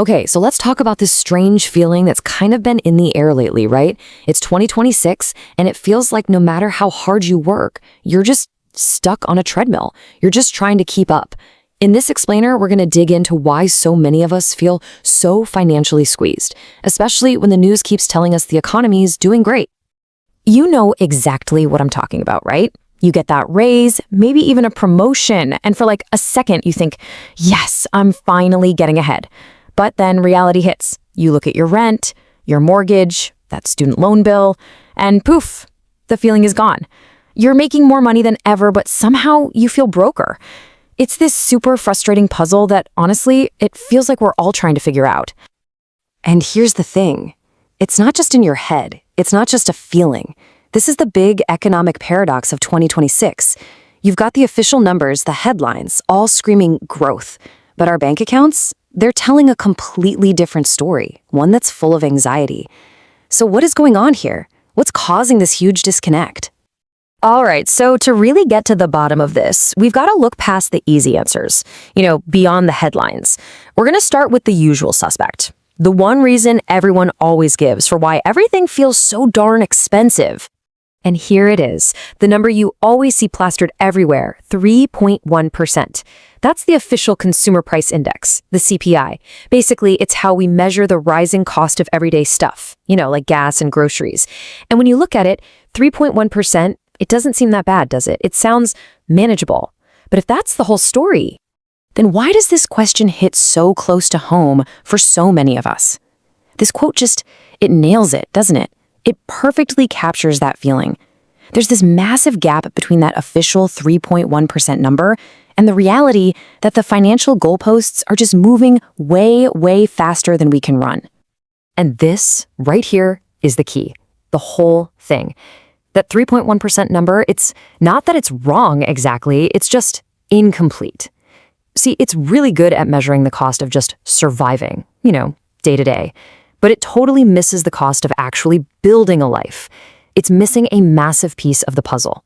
Okay, so let's talk about this strange feeling that's kind of been in the air lately, right? It's 2026, and it feels like no matter how hard you work, you're just stuck on a treadmill. You're just trying to keep up. In this explainer, we're going to dig into why so many of us feel so financially squeezed, especially when the news keeps telling us the economy is doing great. You know exactly what I'm talking about, right? You get that raise, maybe even a promotion, and for like a second you think, yes, I'm finally getting ahead. But then reality hits. You look at your rent, your mortgage, that student loan bill, and poof, the feeling is gone. You're making more money than ever, but somehow you feel broker. It's this super frustrating puzzle that, honestly, it feels like we're all trying to figure out. And here's the thing. It's not just in your head. It's not just a feeling. This is the big economic paradox of 2026. You've got the official numbers, the headlines, all screaming growth. But our bank accounts, they're telling a completely different story, one that's full of anxiety. So what is going on here? What's causing this huge disconnect? All right, so to really get to the bottom of this, we've got to look past the easy answers, beyond the headlines. We're going to start with the usual suspect. The one reason everyone always gives for why everything feels so darn expensive. And here it is, the number you always see plastered everywhere, 3.1%. That's the official Consumer Price Index, the CPI. Basically, it's how we measure the rising cost of everyday stuff, like gas and groceries. And when you look at it, 3.1%, it doesn't seem that bad, does it? It sounds manageable. But if that's the whole story, then why does this question hit so close to home for so many of us? This quote it nails it, doesn't it? It perfectly captures that feeling. There's this massive gap between that official 3.1% number and the reality that the financial goalposts are just moving way, way faster than we can run. And this, right here, is the key. The whole thing. That 3.1% number, it's not that it's wrong exactly, it's just incomplete. See, it's really good at measuring the cost of just surviving, day to day. But it totally misses the cost of actually building a life. It's missing a massive piece of the puzzle.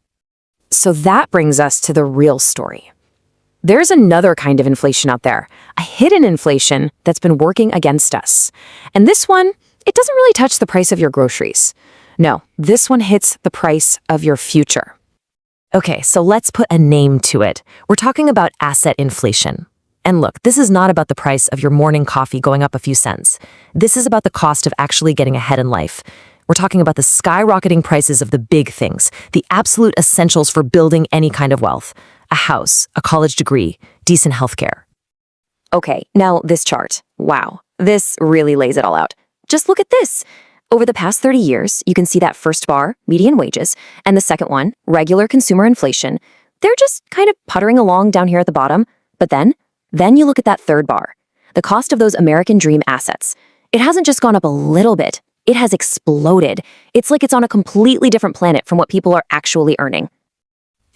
So that brings us to the real story. There's another kind of inflation out there, a hidden inflation that's been working against us. And this one, it doesn't really touch the price of your groceries. No, this one hits the price of your future. Okay, so let's put a name to it. We're talking about asset inflation. And look, this is not about the price of your morning coffee going up a few cents. This is about the cost of actually getting ahead in life. We're talking about the skyrocketing prices of the big things, the absolute essentials for building any kind of wealth. A house, a college degree, decent healthcare. Okay, now this chart. Wow, this really lays it all out. Just look at this. Over the past 30 years, you can see that first bar, median wages, and the second one, regular consumer inflation. They're just kind of puttering along down here at the bottom. But then you look at that third bar, the cost of those American dream assets. It hasn't just gone up a little bit. It has exploded. It's like it's on a completely different planet from what people are actually earning.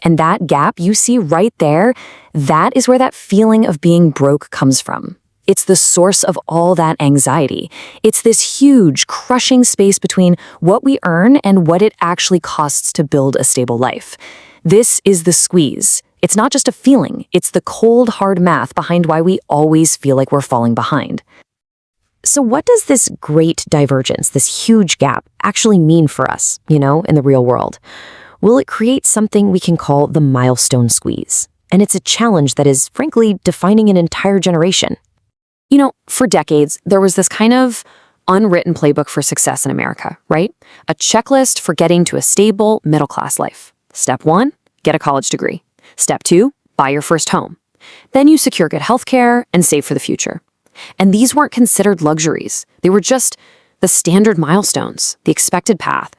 And that gap you see right there, that is where that feeling of being broke comes from. It's the source of all that anxiety. It's this huge, crushing space between what we earn and what it actually costs to build a stable life. This is the squeeze. It's not just a feeling, it's the cold, hard math behind why we always feel like we're falling behind. So what does this great divergence, this huge gap, actually mean for us, in the real world? Will it create something we can call the milestone squeeze? And it's a challenge that is, frankly, defining an entire generation. For decades, there was this kind of unwritten playbook for success in America, right? A checklist for getting to a stable, middle-class life. Step 1, get a college degree. Step 2, buy your first home. Then you secure good healthcare and save for the future. And these weren't considered luxuries. They were just the standard milestones, the expected path.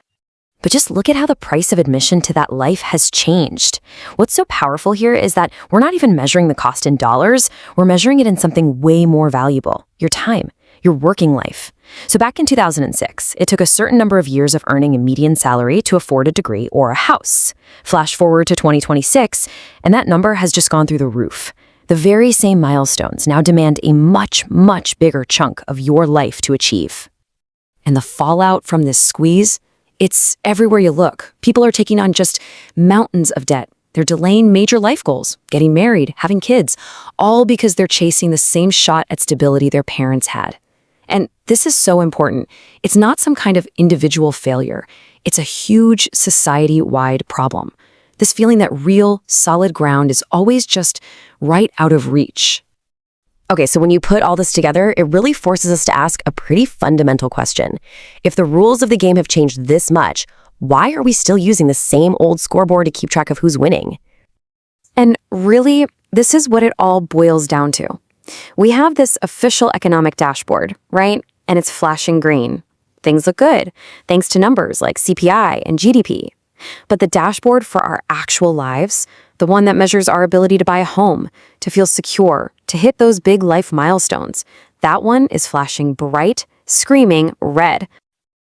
But just look at how the price of admission to that life has changed. What's so powerful here is that we're not even measuring the cost in dollars, we're measuring it in something way more valuable, your time, your working life. So back in 2006, it took a certain number of years of earning a median salary to afford a degree or a house. Flash forward to 2026, and that number has just gone through the roof. The very same milestones now demand a much, much bigger chunk of your life to achieve. And the fallout from this squeeze, it's everywhere you look. People are taking on just mountains of debt, They're delaying major life goals, getting married, having kids, all because they're chasing the same shot at stability their parents had. And this is so important. It's not some kind of individual failure. It's a huge society-wide problem. This feeling that real, solid ground is always just right out of reach. Okay, so when you put all this together, it really forces us to ask a pretty fundamental question. If the rules of the game have changed this much, why are we still using the same old scoreboard to keep track of who's winning? And really, this is what it all boils down to. We have this official economic dashboard, right? And it's flashing green. Things look good, thanks to numbers like CPI and GDP. But the dashboard for our actual lives, the one that measures our ability to buy a home, to feel secure, to hit those big life milestones, that one is flashing bright, screaming red.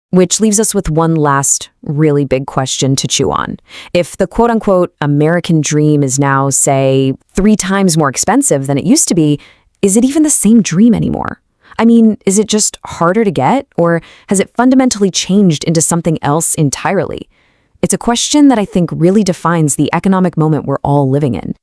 Which leaves us with one last really big question to chew on. If the quote-unquote American dream is now, say, 3 times more expensive than it used to be, is it even the same dream anymore? I mean, is it just harder to get, or has it fundamentally changed into something else entirely? It's a question that I think really defines the economic moment we're all living in.